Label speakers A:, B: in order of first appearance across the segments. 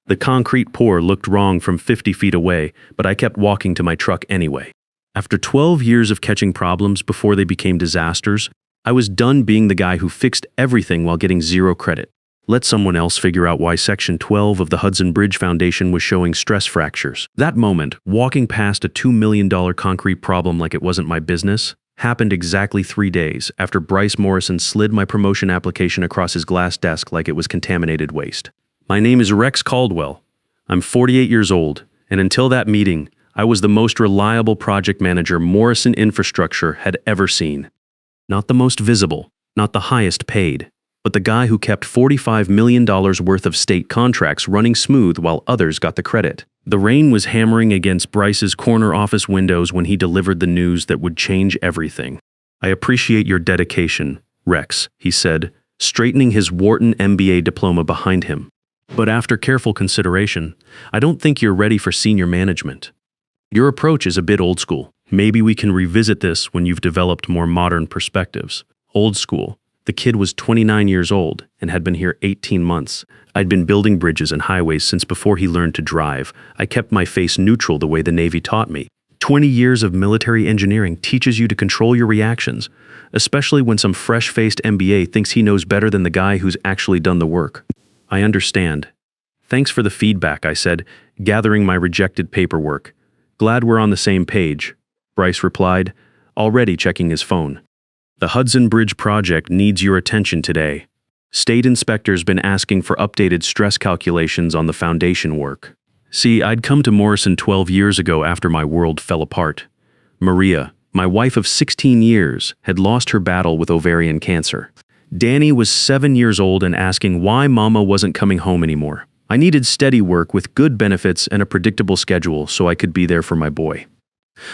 A: The concrete pour looked wrong from 50 feet away, but I kept walking to my truck anyway. After 12 years of catching problems before they became disasters, I was done being the guy who fixed everything while getting zero credit. Let someone else figure out why Section 12 of the Hudson Bridge Foundation was showing stress fractures. That moment, walking past a $2 million concrete problem like it wasn't my business, happened exactly 3 days after Bryce Morrison slid my promotion application across his glass desk like it was contaminated waste. My name is Rex Caldwell. I'm 48 years old, and until that meeting, I was the most reliable project manager Morrison Infrastructure had ever seen. Not the most visible, not the highest paid, but the guy who kept $45 million worth of state contracts running smooth while others got the credit. The rain was hammering against Bryce's corner office windows when he delivered the news that would change everything. "I appreciate your dedication, Rex," he said, straightening his Wharton MBA diploma behind him. "But after careful consideration, I don't think you're ready for senior management. Your approach is a bit old school. Maybe we can revisit this when you've developed more modern perspectives." Old school. The kid was 29 years old and had been here 18 months. I'd been building bridges and highways since before he learned to drive. I kept my face neutral the way the Navy taught me. 20 years of military engineering teaches you to control your reactions, especially when some fresh-faced MBA thinks he knows better than the guy who's actually done the work. "I understand. Thanks for the feedback," I said, gathering my rejected paperwork. "Glad we're on the same page," Bryce replied, already checking his phone. "The Hudson Bridge project needs your attention today. State inspectors been asking for updated stress calculations on the foundation work." See, I'd come to Morrison 12 years ago after my world fell apart. Maria, my wife of 16 years, had lost her battle with ovarian cancer. Danny was 7 years old and asking why Mama wasn't coming home anymore. I needed steady work with good benefits and a predictable schedule so I could be there for my boy.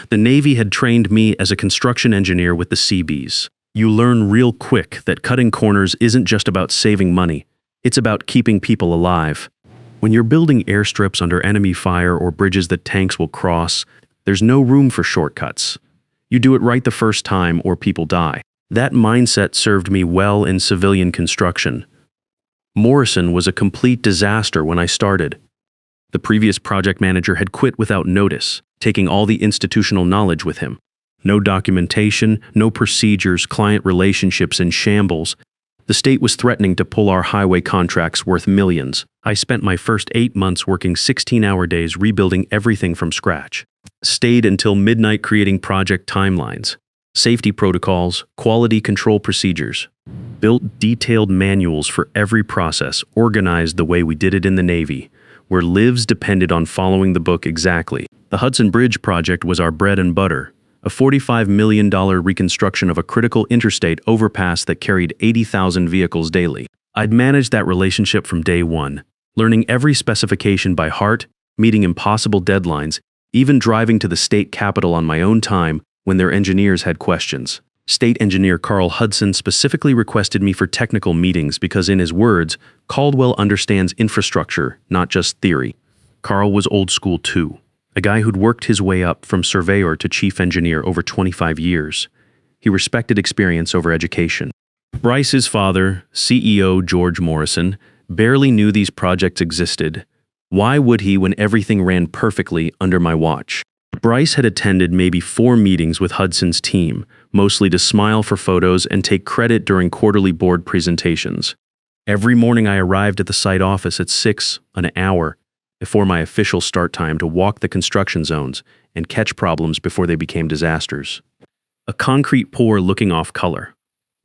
A: The Navy had trained me as a construction engineer with the Seabees. You learn real quick that cutting corners isn't just about saving money, it's about keeping people alive. When you're building airstrips under enemy fire or bridges that tanks will cross, there's no room for shortcuts. You do it right the first time or people die. That mindset served me well in civilian construction. Morrison was a complete disaster when I started. The previous project manager had quit without notice, taking all the institutional knowledge with him. No documentation, no procedures, client relationships in shambles. The state was threatening to pull our highway contracts worth millions. I spent my first 8 months working 16-hour days rebuilding everything from scratch. Stayed until midnight creating project timelines, safety protocols, quality control procedures. Built detailed manuals for every process, organized the way we did it in the Navy, where lives depended on following the book exactly. The Hudson Bridge project was our bread and butter, a $45 million reconstruction of a critical interstate overpass that carried 80,000 vehicles daily. I'd managed that relationship from day one, learning every specification by heart, meeting impossible deadlines, even driving to the state capitol on my own time when their engineers had questions. State engineer Carl Hudson specifically requested me for technical meetings because, in his words, Caldwell understands infrastructure, not just theory. Carl was old school too, a guy who'd worked his way up from surveyor to chief engineer over 25 years. He respected experience over education. Bryce's father, CEO George Morrison, barely knew these projects existed. Why would he when everything ran perfectly under my watch? Bryce had attended maybe 4 meetings with Hudson's team, mostly to smile for photos and take credit during quarterly board presentations. Every morning I arrived at the site office at 6, an hour before my official start time, to walk the construction zones and catch problems before they became disasters. A concrete pour looking off color,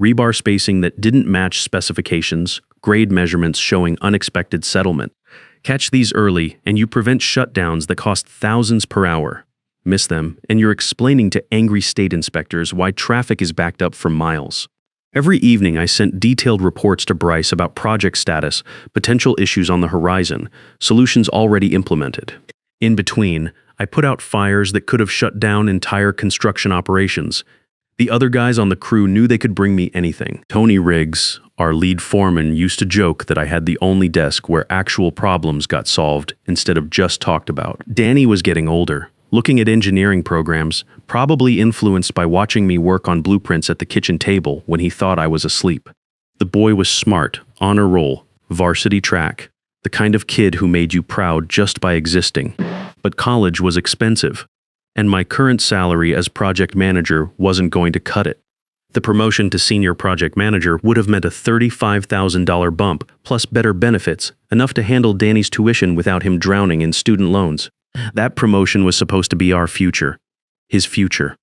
A: rebar spacing that didn't match specifications, grade measurements showing unexpected settlement. Catch these early and you prevent shutdowns that cost thousands per hour. Miss them, and you're explaining to angry state inspectors why traffic is backed up for miles. Every evening I sent detailed reports to Bryce about project status, potential issues on the horizon, solutions already implemented. In between, I put out fires that could have shut down entire construction operations. The other guys on the crew knew they could bring me anything. Tony Riggs, our lead foreman, used to joke that I had the only desk where actual problems got solved instead of just talked about. Danny was getting older, looking at engineering programs, probably influenced by watching me work on blueprints at the kitchen table when he thought I was asleep. The boy was smart, honor roll, varsity track. The kind of kid who made you proud just by existing. But college was expensive, and my current salary as project manager wasn't going to cut it. The promotion to senior project manager would have meant a $35,000 bump, plus better benefits, enough to handle Danny's tuition without him drowning in student loans. That promotion was supposed to be our future. His future.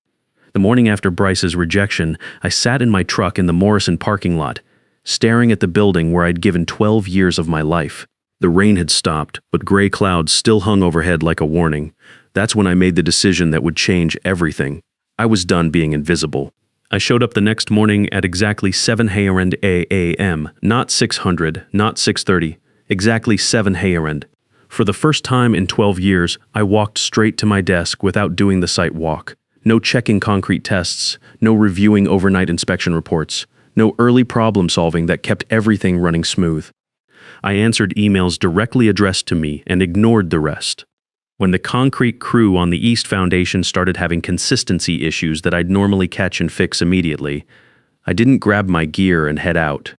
A: The morning after Bryce's rejection, I sat in my truck in the Morrison parking lot, staring at the building where I'd given 12 years of my life. The rain had stopped, but gray clouds still hung overhead like a warning. That's when I made the decision that would change everything. I was done being invisible. I showed up the next morning at exactly 7 a.m., not 600, not 6:30, exactly 7 a.m. For the first time in 12 years, I walked straight to my desk without doing the site walk. No checking concrete tests, no reviewing overnight inspection reports, no early problem solving that kept everything running smooth. I answered emails directly addressed to me and ignored the rest. When the concrete crew on the East Foundation started having consistency issues that I'd normally catch and fix immediately, I didn't grab my gear and head out.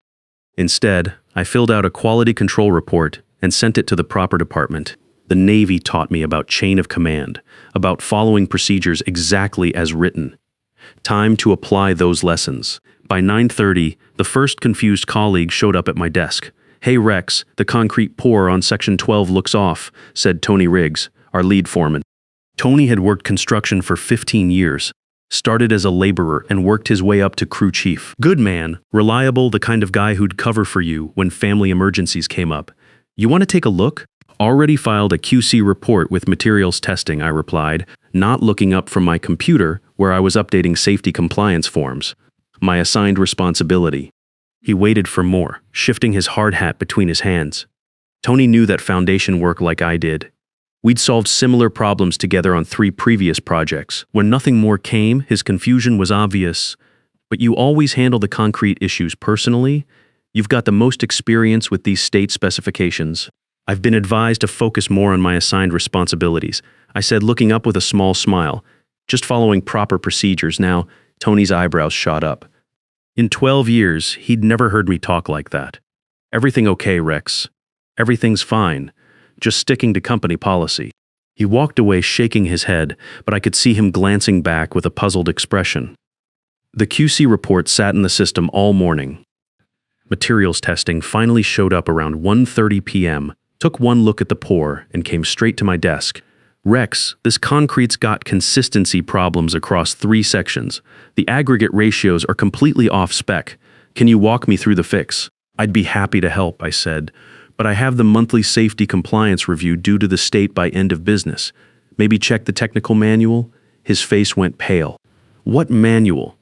A: Instead, I filled out a quality control report and sent it to the proper department. The Navy taught me about chain of command, about following procedures exactly as written. Time to apply those lessons. By 9:30, the first confused colleague showed up at my desk. "Hey Rex, the concrete pour on Section 12 looks off," said Tony Riggs, our lead foreman. Tony had worked construction for 15 years, started as a laborer and worked his way up to crew chief. Good man, reliable, the kind of guy who'd cover for you when family emergencies came up. "You want to take a look?" "Already filed a QC report with materials testing," I replied, not looking up from my computer where I was updating safety compliance forms. My assigned responsibility. He waited for more, shifting his hard hat between his hands. Tony knew that foundation work like I did. We'd solved similar problems together on 3 previous projects. When nothing more came, his confusion was obvious. "But you always handle the concrete issues personally? You've got the most experience with these state specifications." "I've been advised to focus more on my assigned responsibilities," I said, looking up with a small smile. "Just following proper procedures now." Tony's eyebrows shot up. In 12 years, he'd never heard me talk like that. "Everything okay, Rex? Everything's fine. Just sticking to company policy." He walked away shaking his head, but I could see him glancing back with a puzzled expression. The QC report sat in the system all morning. Materials testing finally showed up around 1:30 p.m., took one look at the pour, and came straight to my desk. "Rex, this concrete's got consistency problems across 3 sections. The aggregate ratios are completely off spec. Can you walk me through the fix?" "I'd be happy to help," I said, "but I have the monthly safety compliance review due to the state by end of business. Maybe check the technical manual?" His face went pale. "What manual?"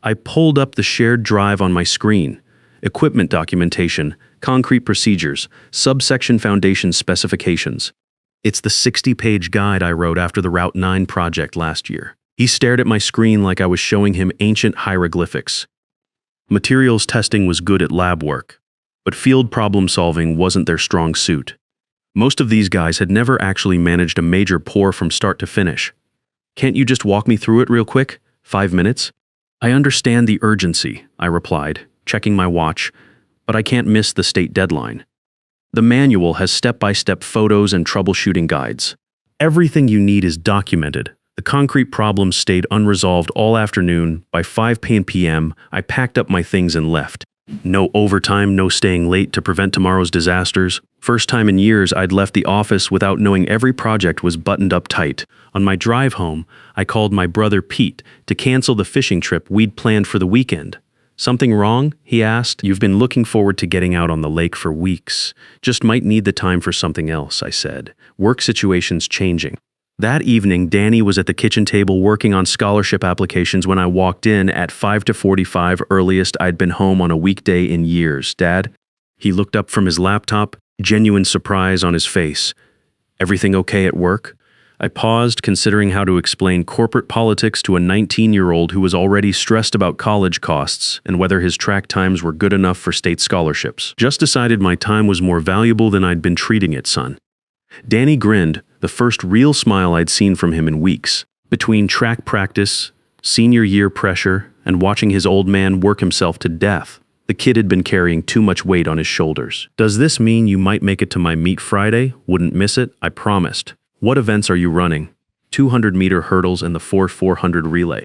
A: I pulled up the shared drive on my screen. Equipment documentation, concrete procedures, subsection foundation specifications. It's the 60-page guide I wrote after the Route 9 project last year. He stared at my screen like I was showing him ancient hieroglyphics. Materials testing was good at lab work, but field problem solving wasn't their strong suit. Most of these guys had never actually managed a major pour from start to finish. "Can't you just walk me through it real quick? 5 minutes?" "I understand the urgency," I replied, checking my watch, "but I can't miss the state deadline. The manual has step-by-step photos and troubleshooting guides. Everything you need is documented." The concrete problems stayed unresolved all afternoon. By 5 p.m., I packed up my things and left. No overtime, no staying late to prevent tomorrow's disasters. First time in years I'd left the office without knowing every project was buttoned up tight. On my drive home, I called my brother Pete to cancel the fishing trip we'd planned for the weekend. "Something wrong?" he asked. "You've been looking forward to getting out on the lake for weeks. Just might need the time for something else," I said. "Work situation's changing." That evening, Danny was at the kitchen table working on scholarship applications when I walked in at 5:45, earliest I'd been home on a weekday in years. "Dad?" He looked up from his laptop, genuine surprise on his face. "Everything okay at work?" I paused, considering how to explain corporate politics to a 19-year-old who was already stressed about college costs and whether his track times were good enough for state scholarships. "Just decided my time was more valuable than I'd been treating it, son." Danny grinned, the first real smile I'd seen from him in weeks. Between track practice, senior year pressure, and watching his old man work himself to death, The kid had been carrying too much weight on his shoulders. Does this mean you might make it to my meet Friday? Wouldn't miss it, I promised. What events are you running? 200-meter hurdles and the 4x400 relay.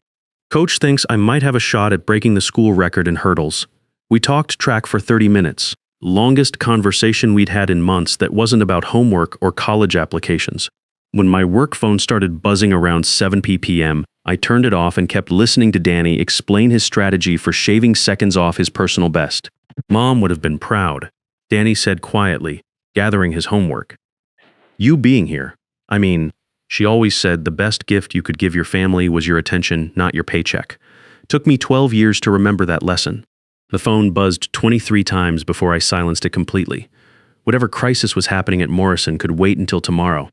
A: Coach thinks I might have a shot at breaking the school record in hurdles. We talked track for 30 minutes. Longest conversation we'd had in months that wasn't about homework or college applications. When my work phone started buzzing around 7 p.m., I turned it off and kept listening to Danny explain his strategy for shaving seconds off his personal best. Mom would have been proud, Danny said quietly, gathering his homework. You being here. I mean, she always said the best gift you could give your family was your attention, not your paycheck. Took me 12 years to remember that lesson. The phone buzzed 23 times before I silenced it completely. Whatever crisis was happening at Morrison could wait until tomorrow.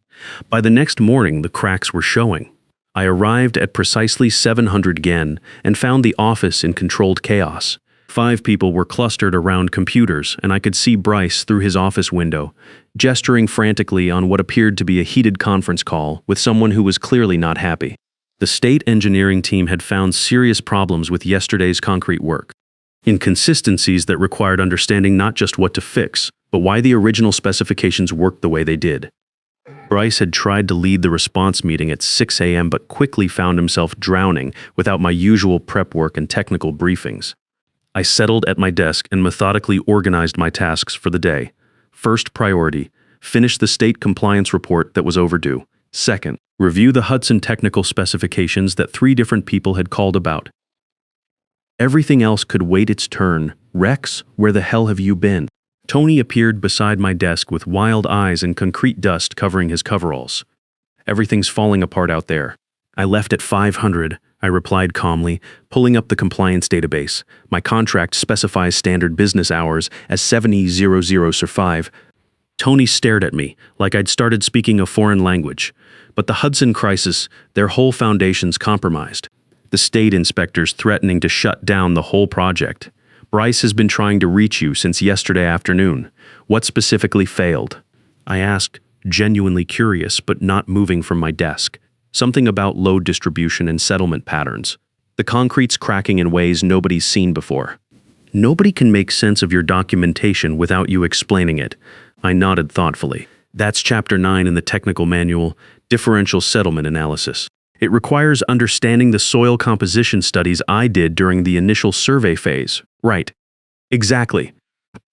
A: By the next morning, the cracks were showing. I arrived at precisely 700 Gen and found the office in controlled chaos. 5 people were clustered around computers, and I could see Bryce through his office window, gesturing frantically on what appeared to be a heated conference call with someone who was clearly not happy. The state engineering team had found serious problems with yesterday's concrete work. Inconsistencies that required understanding not just what to fix, but why the original specifications worked the way they did. Bryce had tried to lead the response meeting at 6 a.m. but quickly found himself drowning without my usual prep work and technical briefings. I settled at my desk and methodically organized my tasks for the day. First priority, finish the state compliance report that was overdue. Second, review the Hudson technical specifications that 3 different people had called about. Everything else could wait its turn. Rex, where the hell have you been? Tony appeared beside my desk with wild eyes and concrete dust covering his coveralls. Everything's falling apart out there. I left at 500, I replied calmly, pulling up the compliance database. My contract specifies standard business hours as 70:00 Tony stared at me, like I'd started speaking a foreign language. But the Hudson crisis, their whole foundation's compromised. The state inspectors threatening to shut down the whole project. Bryce has been trying to reach you since yesterday afternoon. What specifically failed? I asked, genuinely curious but not moving from my desk. Something about load distribution and settlement patterns. The concrete's cracking in ways nobody's seen before. Nobody can make sense of your documentation without you explaining it. I nodded thoughtfully. That's Chapter 9 in the technical manual, Differential Settlement Analysis. It requires understanding the soil composition studies I did during the initial survey phase. Right. Exactly.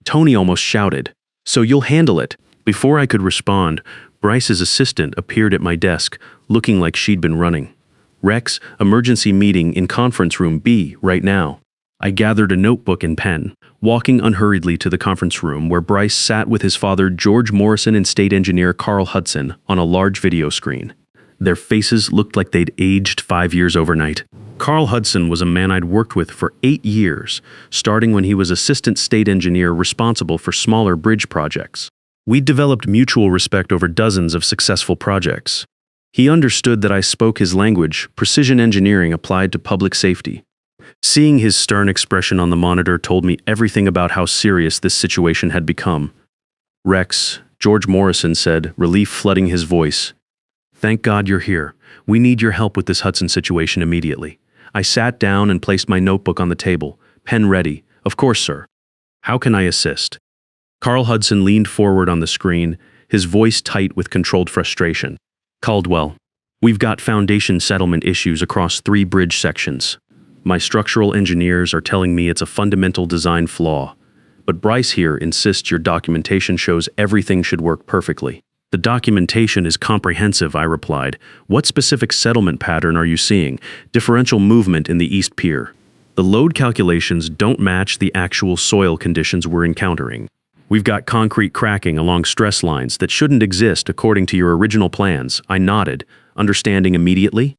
A: Tony almost shouted. So you'll handle it. Before I could respond, Bryce's assistant appeared at my desk, looking like she'd been running. Rex, emergency meeting in conference room B right now. I gathered a notebook and pen, walking unhurriedly to the conference room where Bryce sat with his father George Morrison and state engineer Carl Hudson on a large video screen. Their faces looked like they'd aged 5 years overnight. Carl Hudson was a man I'd worked with for 8 years, starting when he was assistant state engineer responsible for smaller bridge projects. We'd developed mutual respect over dozens of successful projects. He understood that I spoke his language, precision engineering applied to public safety. Seeing his stern expression on the monitor told me everything about how serious this situation had become. Rex, George Morrison said, relief flooding his voice. Thank God you're here. We need your help with this Hudson situation immediately. I sat down and placed my notebook on the table, pen ready. Of course, sir. How can I assist? Carl Hudson leaned forward on the screen, his voice tight with controlled frustration. Caldwell, we've got foundation settlement issues across 3 bridge sections. My structural engineers are telling me it's a fundamental design flaw. But Bryce here insists your documentation shows everything should work perfectly. The documentation is comprehensive, I replied. What specific settlement pattern are you seeing? Differential movement in the East Pier. The load calculations don't match the actual soil conditions we're encountering. We've got concrete cracking along stress lines that shouldn't exist according to your original plans. I nodded, understanding immediately.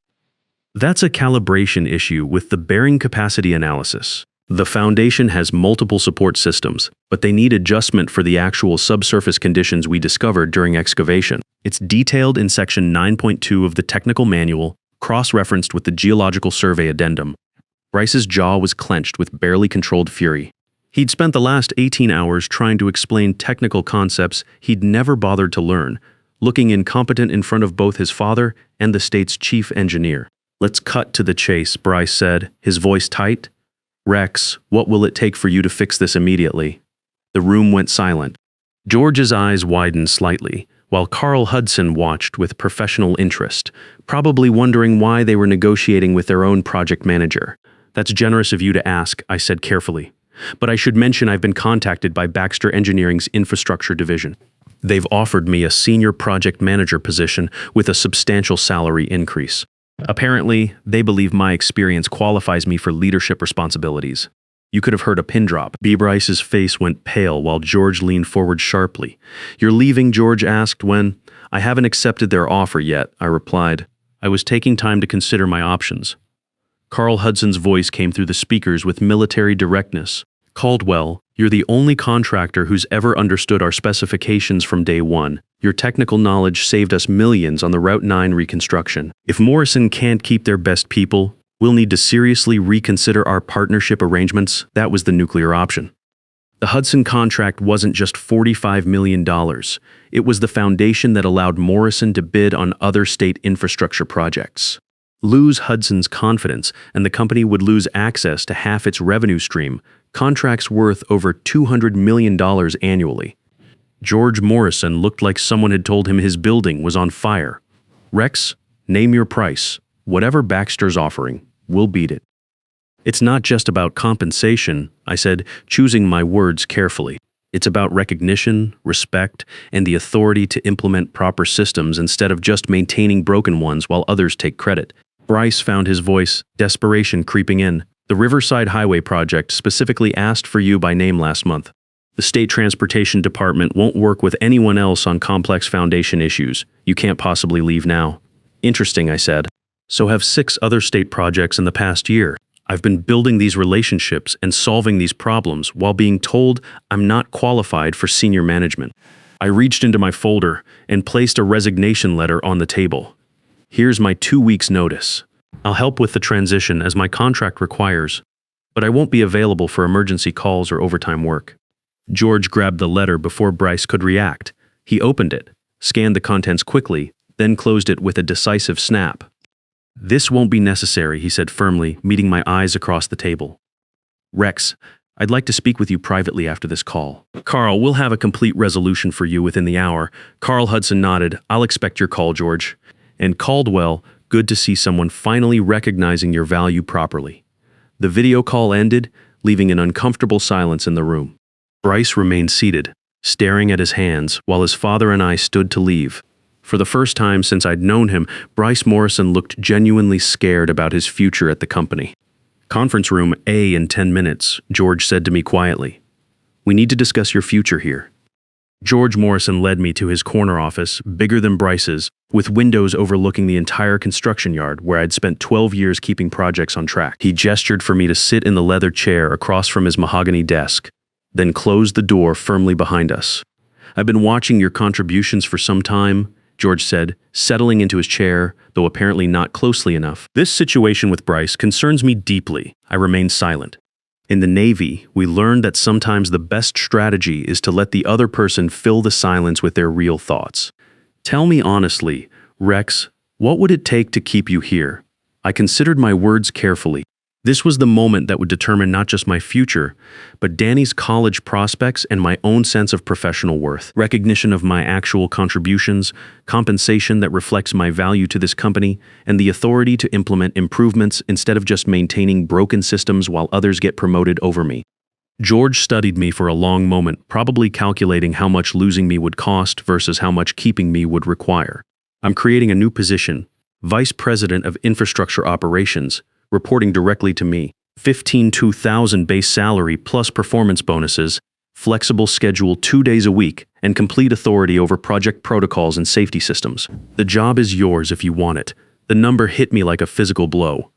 A: That's a calibration issue with the bearing capacity analysis. The foundation has multiple support systems, but they need adjustment for the actual subsurface conditions we discovered during excavation. It's detailed in Section 9.2 of the technical manual, cross-referenced with the Geological Survey addendum. Bryce's jaw was clenched with barely controlled fury. He'd spent the last 18 hours trying to explain technical concepts he'd never bothered to learn, looking incompetent in front of both his father and the state's chief engineer. Let's cut to the chase, Bryce said, his voice tight. Rex, what will it take for you to fix this immediately? The room went silent. George's eyes widened slightly, while Carl Hudson watched with professional interest, probably wondering why they were negotiating with their own project manager. That's generous of you to ask, I said carefully. But I should mention I've been contacted by Baxter Engineering's infrastructure division. They've offered me a senior project manager position with a substantial salary increase. Apparently, they believe my experience qualifies me for leadership responsibilities. You could have heard a pin drop. B. Bryce's face went pale while George leaned forward sharply. You're leaving? George asked when. I haven't accepted their offer yet, I replied. I was taking time to consider my options. Carl Hudson's voice came through the speakers with military directness. Caldwell, you're the only contractor who's ever understood our specifications from day one. Your technical knowledge saved us millions on the Route 9 reconstruction. If Morrison can't keep their best people, we'll need to seriously reconsider our partnership arrangements. That was the nuclear option. The Hudson contract wasn't just $45 million. It was the foundation that allowed Morrison to bid on other state infrastructure projects. Lose Hudson's confidence, and the company would lose access to half its revenue stream, contracts worth over $200 million annually. George Morrison looked like someone had told him his building was on fire. Rex, name your price. Whatever Baxter's offering, we'll beat it. It's not just about compensation, I said, choosing my words carefully. It's about recognition, respect, and the authority to implement proper systems instead of just maintaining broken ones while others take credit. Bryce found his voice, desperation creeping in. The Riverside Highway project specifically asked for you by name last month. The State Transportation Department won't work with anyone else on complex foundation issues. You can't possibly leave now. Interesting, I said. So have 6 other state projects in the past year. I've been building these relationships and solving these problems while being told I'm not qualified for senior management. I reached into my folder and placed a resignation letter on the table. Here's my 2 weeks' notice. I'll help with the transition as my contract requires, but I won't be available for emergency calls or overtime work. George grabbed the letter before Bryce could react. He opened it, scanned the contents quickly, then closed it with a decisive snap. This won't be necessary, he said firmly, meeting my eyes across the table. Rex, I'd like to speak with you privately after this call. Carl, we'll have a complete resolution for you within the hour. Carl Hudson nodded. I'll expect your call, George. And Caldwell, good to see someone finally recognizing your value properly. The video call ended, leaving an uncomfortable silence in the room. Bryce remained seated, staring at his hands, while his father and I stood to leave. For the first time since I'd known him, Bryce Morrison looked genuinely scared about his future at the company. Conference room A in 10 minutes, George said to me quietly. We need to discuss your future here. George Morrison led me to his corner office, bigger than Bryce's, with windows overlooking the entire construction yard where I'd spent 12 years keeping projects on track. He gestured for me to sit in the leather chair across from his mahogany desk, then closed the door firmly behind us. I've been watching your contributions for some time, George said, settling into his chair, though apparently not closely enough. This situation with Bryce concerns me deeply. I remained silent. In the Navy, we learned that sometimes the best strategy is to let the other person fill the silence with their real thoughts. Tell me honestly, Rex, what would it take to keep you here? I considered my words carefully. This was the moment that would determine not just my future, but Danny's college prospects and my own sense of professional worth. Recognition of my actual contributions, compensation that reflects my value to this company, and the authority to implement improvements instead of just maintaining broken systems while others get promoted over me. George studied me for a long moment, probably calculating how much losing me would cost versus how much keeping me would require. I'm creating a new position, Vice President of Infrastructure Operations, reporting directly to me. $15,200 base salary plus performance bonuses, flexible schedule 2 days a week, and complete authority over project protocols and safety systems. The job is yours if you want it. The number hit me like a physical blow.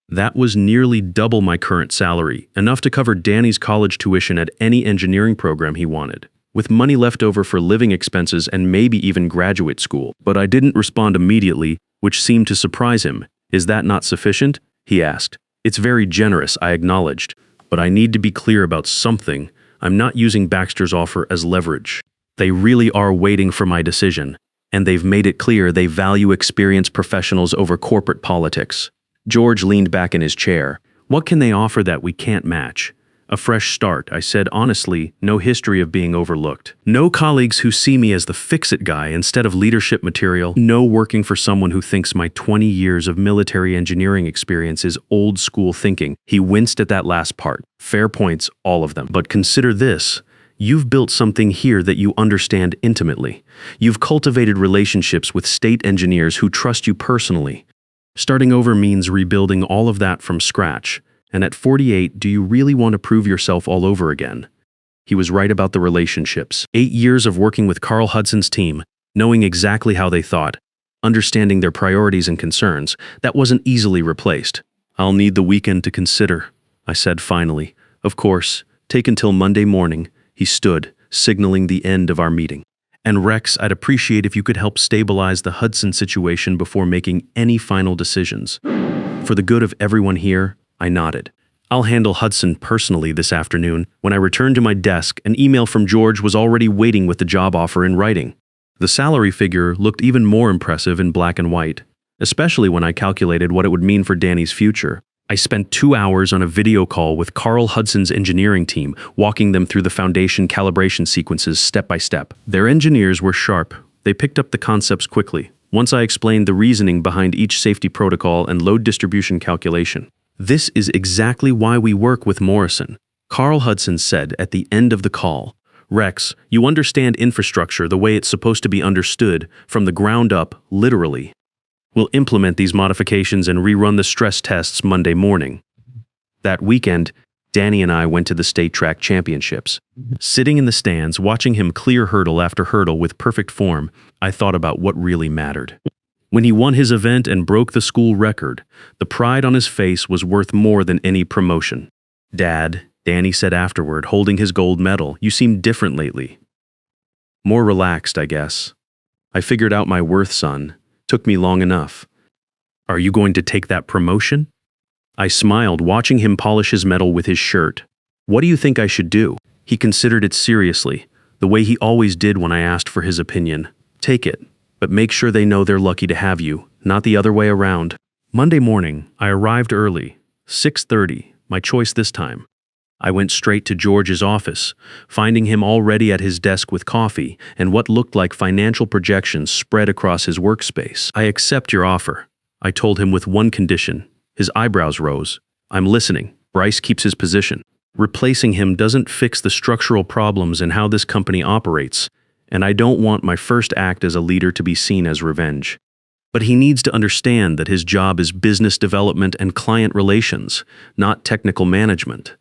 A: That was nearly double my current salary, enough to cover Danny's college tuition at any engineering program he wanted, with money left over for living expenses and maybe even graduate school. But I didn't respond immediately, which seemed to surprise him. Is that not sufficient? He asked. It's very generous, I acknowledged, but I need to be clear about something. I'm not using Baxter's offer as leverage. They really are waiting for my decision, and they've made it clear they value experienced professionals over corporate politics. George leaned back in his chair, What can they offer that we can't match? A fresh start, I said honestly, no history of being overlooked. No colleagues who see me as the fix-it guy instead of leadership material. No working for someone who thinks my 20 years of military engineering experience is old school thinking. He winced at that last part. Fair points, all of them. But consider this. You've built something here that you understand intimately. You've cultivated relationships with state engineers who trust you personally. Starting over means rebuilding all of that from scratch. And at 48, do you really want to prove yourself all over again? He was right about the relationships. 8 years of working with Carl Hudson's team, knowing exactly how they thought, understanding their priorities and concerns, that wasn't easily replaced. I'll need the weekend to consider, I said finally. Of course, take until Monday morning. He stood, signaling the end of our meeting. And Rex, I'd appreciate if you could help stabilize the Hudson situation before making any final decisions. For the good of everyone here, I nodded. I'll handle Hudson personally this afternoon. When I returned to my desk, an email from George was already waiting with the job offer in writing. The salary figure looked even more impressive in black and white, especially when I calculated what it would mean for Danny's future. I spent 2 hours on a video call with Carl Hudson's engineering team, walking them through the foundation calibration sequences step by step. Their engineers were sharp. They picked up the concepts quickly, once I explained the reasoning behind each safety protocol and load distribution calculation. This is exactly why we work with Morrison, Carl Hudson said at the end of the call. Rex, you understand infrastructure the way it's supposed to be understood, from the ground up, literally. We'll implement these modifications and rerun the stress tests Monday morning. That weekend, Danny and I went to the state track championships. Sitting in the stands, watching him clear hurdle after hurdle with perfect form, I thought about what really mattered. When he won his event and broke the school record, the pride on his face was worth more than any promotion. Dad, Danny said afterward, holding his gold medal, you seem different lately. More relaxed, I guess. I figured out my worth, son. Took me long enough. Are you going to take that promotion? I smiled, watching him polish his medal with his shirt. What do you think I should do? He considered it seriously, the way he always did when I asked for his opinion. Take it. But make sure they know they're lucky to have you, not the other way around. Monday morning, I arrived early, 6:30, my choice this time. I went straight to George's office, finding him already at his desk with coffee and what looked like financial projections spread across his workspace. I accept your offer, I told him with one condition. His eyebrows rose. I'm listening. Bryce keeps his position. Replacing him doesn't fix the structural problems in how this company operates. And I don't want my first act as a leader to be seen as revenge. But he needs to understand that his job is business development and client relations, not technical management.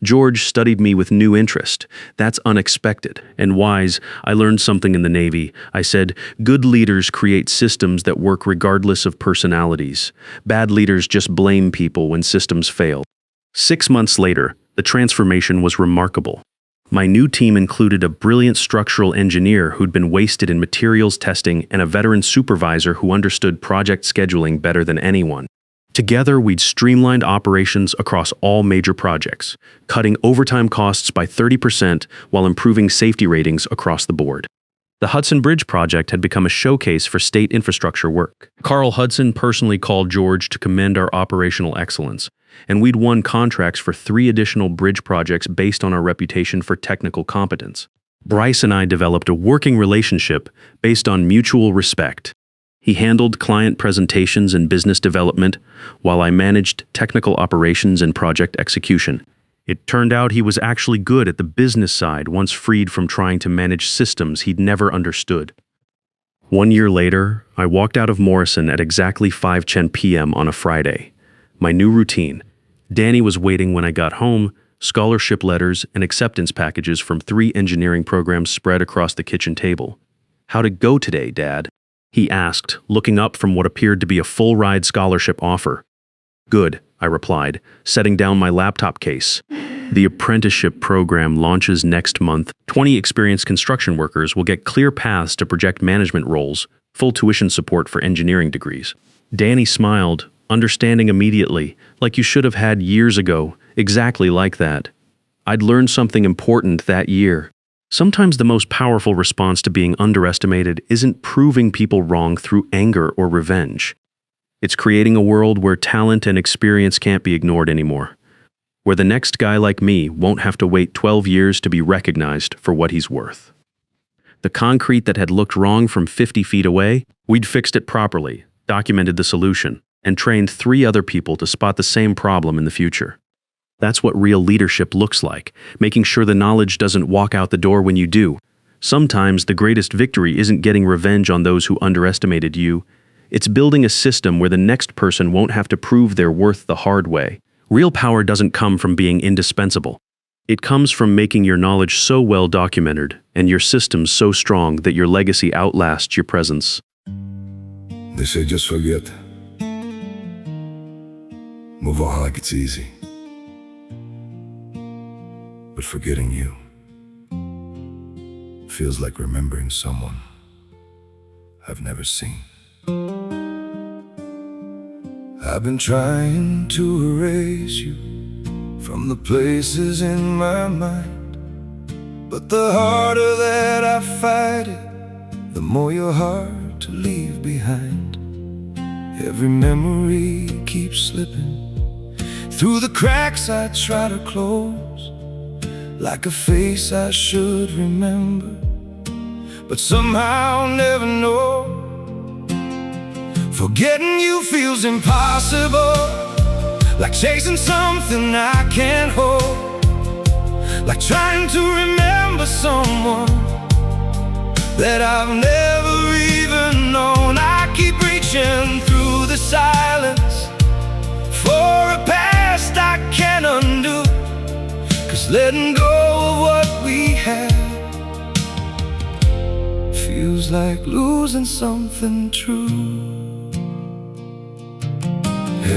A: George studied me with new interest. That's unexpected. And wise, I learned something in the Navy. I said, good leaders create systems that work regardless of personalities. Bad leaders just blame people when systems fail. 6 months later, the transformation was remarkable. My new team included a brilliant structural engineer who'd been wasted in materials testing and a veteran supervisor who understood project scheduling better than anyone. Together, we'd streamlined operations across all major projects, cutting overtime costs by 30% while improving safety ratings across the board. The Hudson Bridge project had become a showcase for state infrastructure work. Carl Hudson personally called George to commend our operational excellence, and we'd won contracts for 3 additional bridge projects based on our reputation for technical competence. Bryce and I developed a working relationship based on mutual respect. He handled client presentations and business development, while I managed technical operations and project execution. It turned out he was actually good at the business side once freed from trying to manage systems he'd never understood. 1 year later, I walked out of Morrison at exactly 5:10 p.m. on a Friday. My new routine. Danny was waiting when I got home, scholarship letters and acceptance packages from 3 engineering programs spread across the kitchen table. How'd it go today, Dad? He asked, looking up from what appeared to be a full-ride scholarship offer. Good, I replied, setting down my laptop case. The apprenticeship program launches next month. 20 experienced construction workers will get clear paths to project management roles, full tuition support for engineering degrees. Danny smiled, understanding immediately, like you should have had years ago, exactly like that. I'd learned something important that year. Sometimes the most powerful response to being underestimated isn't proving people wrong through anger or revenge. It's creating a world where talent and experience can't be ignored anymore, where the next guy like me won't have to wait 12 years to be recognized for what he's worth. The concrete that had looked wrong from 50 feet away, we'd fixed it properly, documented the solution, and trained 3 other people to spot the same problem in the future. That's what real leadership looks like, making sure the knowledge doesn't walk out the door when you do. Sometimes the greatest victory isn't getting revenge on those who underestimated you. It's building a system where the next person won't have to prove their worth the hard way. Real power doesn't come from being indispensable. It comes from making your knowledge so well documented and your systems so strong that your legacy outlasts your presence.
B: They say just forget. Move on like it's easy. But forgetting you feels like remembering someone I've never seen. I've been trying to erase you from the places in my mind, but the harder that I fight it, the more you're hard to leave behind. Every memory keeps slipping through the cracks I try to close, like a face I should remember, but somehow never know. Forgetting you feels impossible, like chasing something I can't hold, like trying to remember someone that I've never even known. I keep reaching through the silence for a past I can't undo, 'cause letting go of what we had feels like losing something true.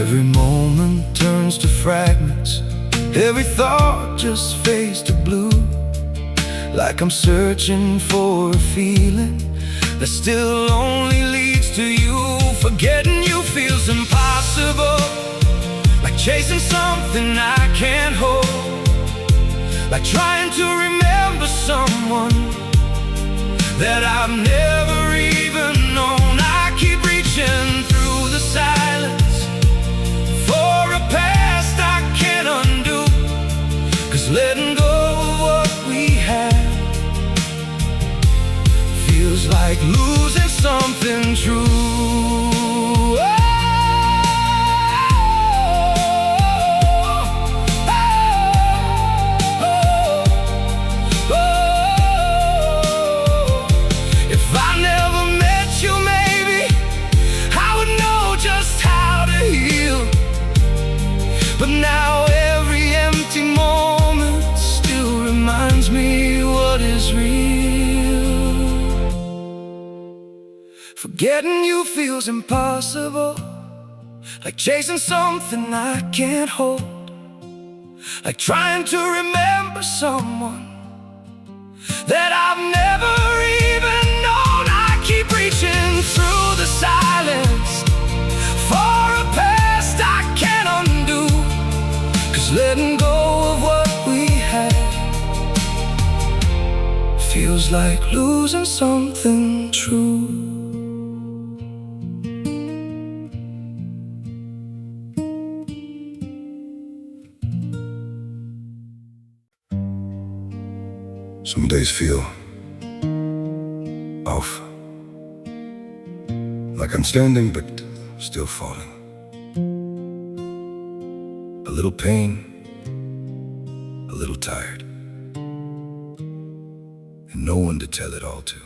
B: Every moment turns to fragments, every thought just fades to blue, like I'm searching for a feeling that still only leads to you. Forgetting you feels impossible, like chasing something I can't hold, like trying to remember someone that I've never even known. I keep reaching through the silence for a past I can't undo, 'cause letting go of what we had feels like losing something true. If I never met you, maybe I would know just how to heal. But now every empty moment still reminds me what is real. Forgetting you feels impossible, like chasing something I can't hold, like trying to remember someone that I've never even known. I keep reaching through the silence for a past I can't undo, 'cause letting go of what we had feels like losing something true. Some days feel off, like I'm standing but still falling. A little pain, a little tired, and no one to tell it all to.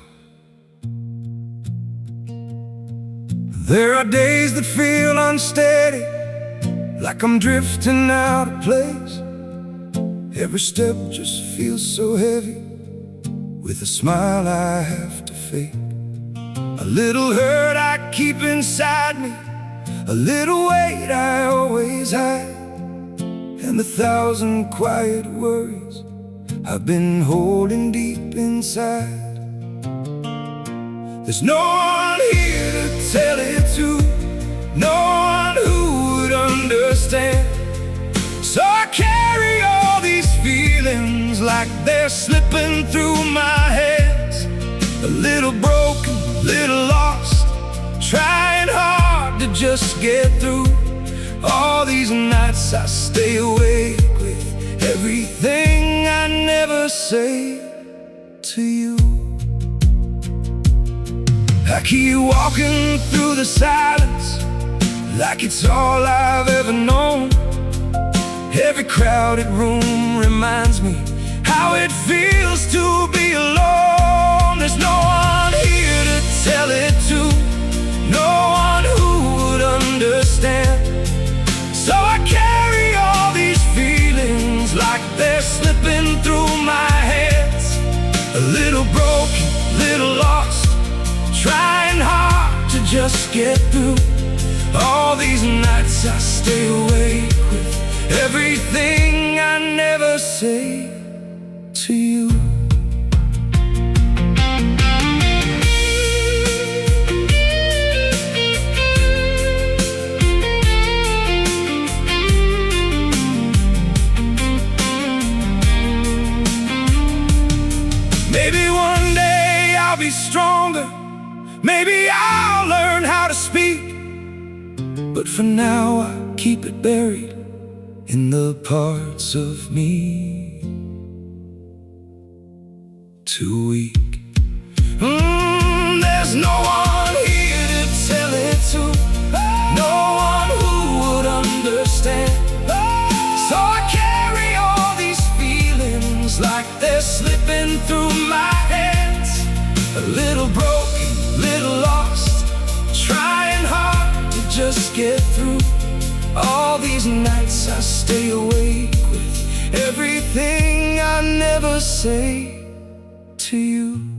B: There are days that feel unsteady, like I'm drifting out of place. Every step just feels so heavy, with a smile I have to fake. A little hurt I keep inside me, a little weight I always hide, and 1,000 quiet worries I've been holding deep inside. There's no one here to tell it to, no one who would understand. So I carry all these feelings like they're slipping through my hands. A little broken, little lost, trying hard to just get through. All these nights I stay awake with everything I never say to you. I keep walking through the silence like it's all I've ever known. Every crowded room reminds me how it feels to be alone. There's no one here to tell it to, no one who would understand. So I carry all these feelings like they're slipping through my hands. A little broken, little lost, trying hard to just get through. All these nights I stay awake with everything I never say to you. Maybe one day I'll be stronger, maybe I'll learn how to speak, but for now I keep it buried in the parts of me too weak. There's no one here to tell it to, no one who would understand. So I carry all these feelings like they're slipping through my hands. A little broken, little lost, trying hard to just get through. All these nights I stay awake with everything I never say to you.